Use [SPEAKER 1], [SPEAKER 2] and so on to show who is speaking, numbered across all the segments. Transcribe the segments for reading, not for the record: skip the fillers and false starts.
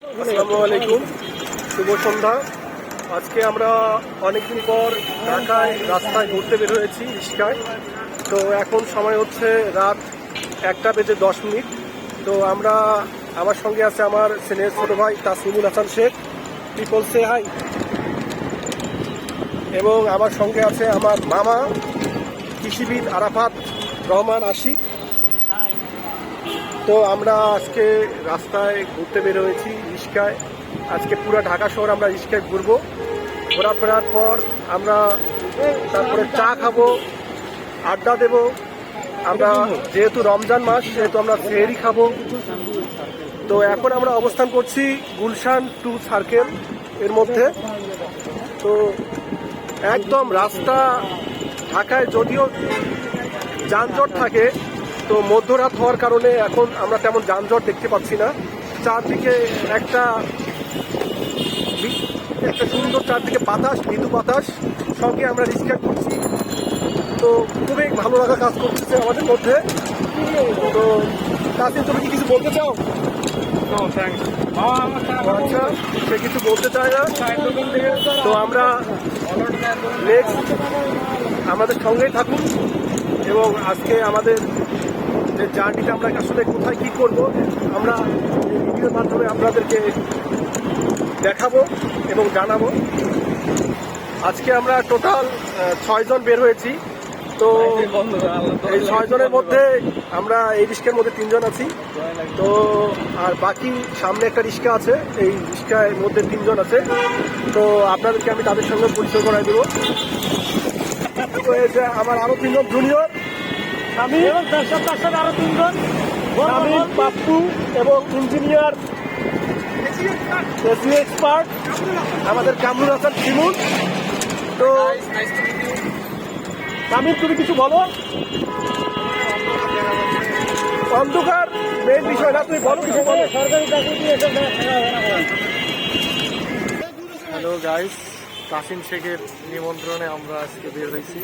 [SPEAKER 1] আসসালামু আলাইকুম, শুভ সন্ধ্যা। আজকে আমরা অনেকদিন পর ঢাকায় রাস্তায় ঘুরতে বের হয়েছি রিক্সায়। তো এখন সময় হচ্ছে রাত 1:10। তো আমার সঙ্গে আছে আমার ছেলের ছোট ভাই তাসলিমুল হাসান শেখ, পিপল সে হাই। এবং আমার সঙ্গে আছে আমার মামা কৃষিবিদ আরাফাত রহমান আশিক। তো আমরা আজকে রাস্তায় ঘুরতে বের হয়েছি রিক্সায়। আজকে পুরো ঢাকা শহর আমরা রিক্সায় ঘুরবো। ঘোরাফেরার পর আমরা তারপরে চা খাবো, আড্ডা দেব। আমরা যেহেতু রমজান মাস, সেহেতু আমরা সেহরি খাবো। তো এখন আমরা অবস্থান করছি গুলশান 2 সার্কেল এর মধ্যে। তো একদম রাস্তা ঢাকায় যদিও যানজট থাকে, তো মধ্যরাত হওয়ার কারণে এখন আমরা তেমন যানজট দেখতে পাচ্ছি না। চারদিকে একটা সুন্দর চারদিকে বাতাস, মৃদু বাতাস, সঙ্গে আমরা রিক্সা করছি। তো খুবই ভালো লাগা কাজ করতেছে আমাদের মধ্যে। তো তাতে তুমি কি কিছু বলতে চাও? আচ্ছা, সে কিছু বলতে চায় না। তো আমরা নেক্সট আমাদের সঙ্গেই থাকুন। এবং আজকে আমাদের যে জার্নিটা আমরা আসলে কোথায় কি করব, আমরা এই ভিডিওর মাধ্যমে আপনাদেরকে দেখাবো এবং জানাবো। আজকে আমরা টোটাল 6 জন বের হয়েছি। তো এই 6 জনের মধ্যে আমরা এই রিক্সার মধ্যে 3 জন আছি। তো আর বাকি সামনে একটা রিক্সা আছে, এই রিক্সার মধ্যে 3 জন আছে। তো আপনাদেরকে আমি তাদের সঙ্গে পরিচয় করাই দেবো। তো এই যে আমার আরো 3 জন জুনিয়র, আমি আরো 3 জন, আমি পাপ্পু এবং ইঞ্জিনিয়ার এক্সপার্ট আমাদের কামরুল হাসান শিমুল। তো কামিল, তুমি কিছু বলো। অন্ধকার মেন বিষয় না, তুমি বলো কিছু বলো। হ্যালো গাইস, কাসিম শেখের নিমন্ত্রণে আমরা আজকে বের হয়েছি।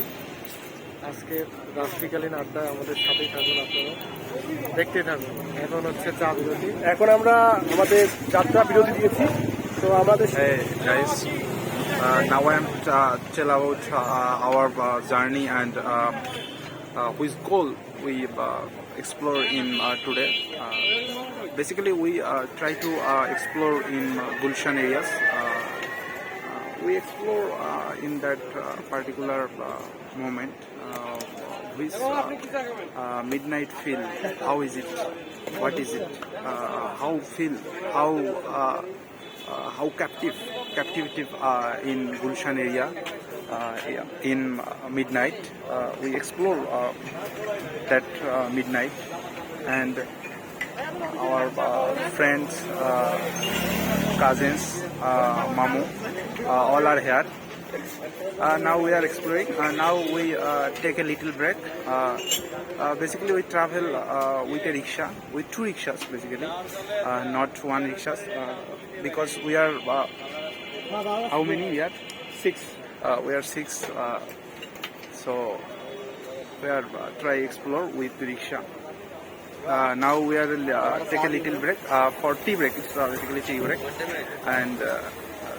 [SPEAKER 1] আজকে রাত্রিকালীন আড্ডায় আমাদের সাথেই থাকুন, আপনারা দেখতে থাকুন। এখন হচ্ছে চা বিরতি। এখন আমরা আমাদের যাত্রা বিরতি দিয়েছি। তো আমাদের
[SPEAKER 2] Now I am tell about our journey and which goal we explore in today. Basically, we try to explore in Gulshan areas. We explore in that particular moment. Which midnight feel? How is it? What is it? How feel? How captivative in Gulshan area in midnight. We explore that midnight, and our friends, cousins, Mamu, all are here. Now we are exploring. Now we take a little break. Basically, we travel with a rickshaw, with 2 rickshaws basically, not 1 rickshaw, because we are how many we are? 6. We are 6. So we are try explore with the rickshaw. Now we are take a little break for tea break. It's basically tea break, and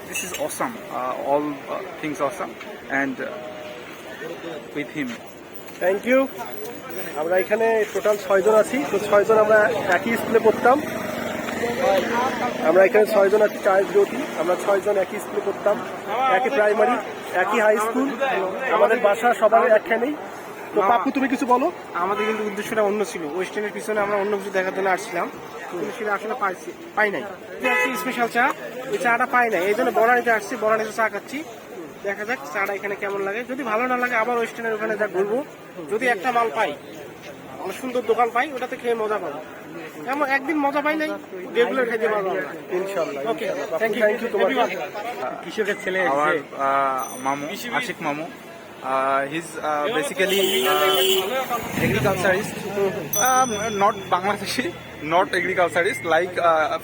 [SPEAKER 2] this is awesome. All things awesome, and with him.
[SPEAKER 1] Thank you. আমরা এখানে total 6 জন আছি। তো 6 জন আমরা একই স্কুলে পড়তাম। আমরা এখানে 6 জন আছি, চায়ের বিরতি। আমরা 6 জন একই স্কুলে পড়তাম, একই প্রাইমারি, একই হাই স্কুল। আমাদের বাসা সবার একখানেই। তো পাপ্পু, তুমি কিছু বলো।
[SPEAKER 3] আমাদের কিন্তু উদ্দেশ্যটা অন্য ছিল। ওয়েস্টার্নের পিছনে আমরা অন্য কিছু দেখার জন্য আসছিলাম, কিন্তু সেটা আসলে পাই নাই। স্পেশাল চা, ওই চাটা পাই নাই, এই জন্য বনানীতে আসছি। বনানীতে চা খাচ্ছি। দেখা যাক চাটা এখানে কেমন লাগে। যদি ভালো না লাগে আবার ওয়েস্টার্নের ওখানে যা ঘুরবো। যদি একটা মাল পাই, আমরা সুন্দর দোকান পাই, ওটাতে খেয়ে মজা পাবো। এমন একদিন মজা পাই নাই, রেগুলার খাইতে পারবো আমরা
[SPEAKER 1] ইনশাআল্লাহ।
[SPEAKER 3] ওকে, থ্যাংক ইউ তোমাকে।
[SPEAKER 2] Our Mamu, Ashik Mamu, He's basically agriculturist. Not Bangladeshi, not agriculturist. Like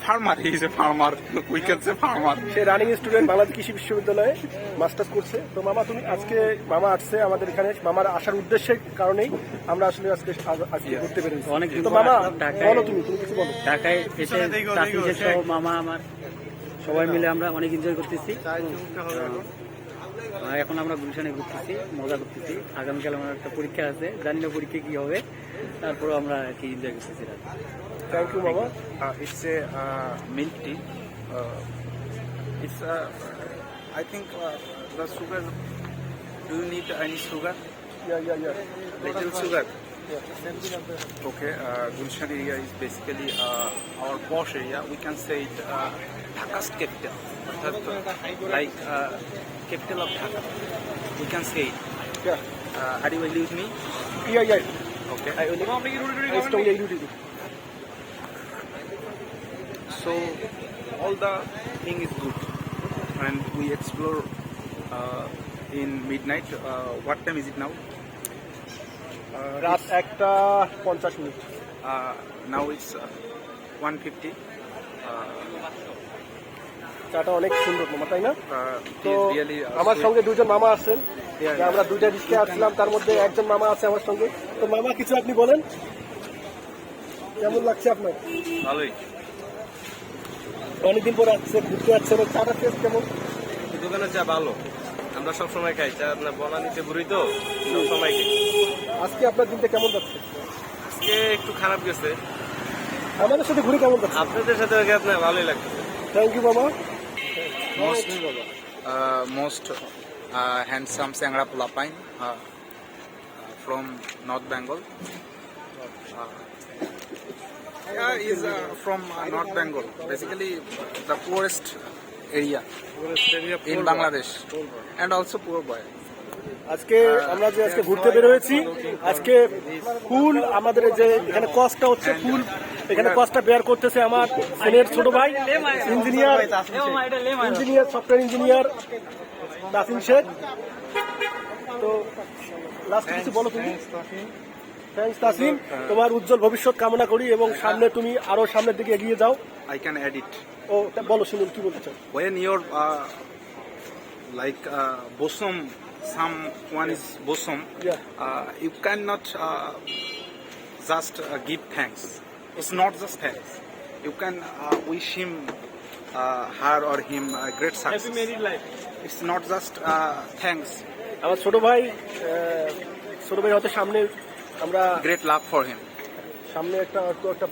[SPEAKER 2] farmer, he is a farmer. We can say farmer.
[SPEAKER 1] Say running student Bangladesh কৃষি বিশ্ববিদ্যালয়ে মাস্টার্স করছে। তো মামা তুমি আজকে মামা আসছে আমাদের এখানে, মামার আসার উদ্দেশ্যের কারণেই আমরা আসলে আজকে ঘুরতে পেরেছি।
[SPEAKER 4] অনেকদিন
[SPEAKER 1] তো
[SPEAKER 4] পর
[SPEAKER 1] মামা
[SPEAKER 4] ঢাকায়-
[SPEAKER 1] বলো, তুমি কিছু বলো।
[SPEAKER 4] ঢাকায় এসে তাসিম শেখ সহ মামা আমার সবাই মিলে আমরা অনেক এনজয় করতেছি। এখন আমরা গুলশানে ঘুরতেছি, মজা করতেছি। আগামীকাল আমার একটা পরীক্ষা আছে, জানি না পরীক্ষা কি হবে, তারপরেও আমরা আর কি এনজয় করতেছি।
[SPEAKER 1] থ্যাংক ইউ মামা।
[SPEAKER 2] It's a milk tea. It's I think the sugar. Do you need any sugar?
[SPEAKER 1] Yeah.
[SPEAKER 2] Little sugar. Okay, Gulshan area is basically our posh area. We can say it Dhaka's capital, like capital of Dhaka. We can say it.
[SPEAKER 1] Yeah.
[SPEAKER 2] Are you agree with me?
[SPEAKER 1] Yeah.
[SPEAKER 2] Okay.
[SPEAKER 1] I strongly agree with you.
[SPEAKER 2] So all the thing is good, and we explore in midnight. What time is it now?
[SPEAKER 1] রাত 1:50।
[SPEAKER 2] Now it's 1:50.
[SPEAKER 1] চাটা অনেক সুন্দর মামা, তাই না?
[SPEAKER 2] It
[SPEAKER 1] তো
[SPEAKER 2] is really
[SPEAKER 1] আমার
[SPEAKER 2] sweet.
[SPEAKER 1] সঙ্গে দুজন মামা আসছেন।
[SPEAKER 2] Yeah.
[SPEAKER 1] আমরা দুইটা রিক্সা আসছিলাম, তার মধ্যে একজন মামা আছে আমার সঙ্গে। তো মামা কিছু আপনি বলেন, কেমন লাগছে আপনার?
[SPEAKER 5] ভালোই।
[SPEAKER 1] অনেকদিন পরে আসছে, ঘুরতে আসছেন, চাটা টেস্ট কেমন?
[SPEAKER 5] এই দোকানের চা ভালো, আমরা সব সময় খাই চা। আপনার বনানীতে ঘুরি তো সব সময় খাই।
[SPEAKER 1] আজকে আপনার দিনটা কেমন যাচ্ছে?
[SPEAKER 5] আজকে একটু খারাপ গেছে,
[SPEAKER 1] আমাদের সাথে ঘুরে কেমন যাচ্ছে?
[SPEAKER 5] আপনাদের সাথে আপনার ভালোই লাগতেছে।
[SPEAKER 1] থ্যাংক ইউ মামা।
[SPEAKER 2] Most handsome Sangra Pulapine from North Bengal. Is from North Bengal. Basically, the poorest area in Bangladesh, and also poor boy.
[SPEAKER 1] আজকে আমরা যে আজকে ঘুরতে বের হয়েছি, আজকে ফুল আমাদের যে এখানে কস্টটা হচ্ছে ফুল, এখানে কস্টটা বেয়ার করতেছে আমার সিনিয়র ছোট ভাই engineer, software engineer Tasim Sheikh. তো লাস্ট কিছু বলো তুমি। থ্যাংকস তাসিম, তোমার উজ্জ্বল ভবিষ্যৎ কামনা করি এবং সামনে তুমি আরো সামনের দিকে এগিয়ে যাও।
[SPEAKER 2] I can add it.
[SPEAKER 1] ও বলো, শুনুন কি বলতে চাও।
[SPEAKER 2] When you're like bosom, someone is bosom,
[SPEAKER 1] Yeah.
[SPEAKER 2] You cannot just give thanks. It's not just thanks. You can wish him, her or him great success. It's not just thanks.
[SPEAKER 1] আমার ছোট ভাই হয়তো সামনে আমরা
[SPEAKER 2] Great love for him.
[SPEAKER 1] সামনে একটা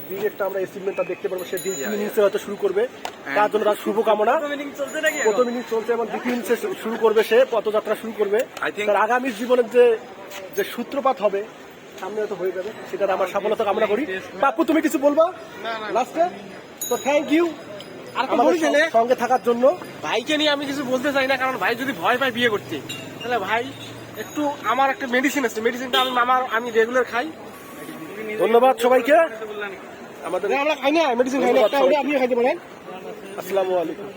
[SPEAKER 1] big একটা আমরা অ্যাচিভমেন্টটা দেখতে পারবো। সে দ্বিতীয় ইনিংসে হয়তো শুরু করবে, তার জন্য তার শুভকামনা। প্রথম ইনিংস চলছে এবং দ্বিতীয় ইনিংসে শুরু করবে, সে পথযাত্রা শুরু করবে।
[SPEAKER 2] I think-
[SPEAKER 1] তার আগামী জীবনের যে সূত্রপাত হবে সামনে হয়তো হয়ে যাবে, সেটার আমার সফলতা কামনা করি। পাপ্পু তুমি কিছু বলবা লাস্টে? তো থ্যাংক ইউ আমাদের সঙ্গে থাকার জন্য।
[SPEAKER 3] ভাইকে নিয়ে আমি কিছু বলতে চাই না, কারণ ভাই যদি ভয় পায় বিয়ে করতে, তাহলে ভাই একটু আমার একটা মেডিসিন আছে, মেডিসিনটা আমি রেগুলার খাই।
[SPEAKER 1] ধন্যবাদ সবাইকে। আমাদের
[SPEAKER 3] আমরা খাই না মেডিসিন, খাই না, একটা হলে আপনিও খাইতে পারেন।
[SPEAKER 1] আসসালামু আলাইকুম।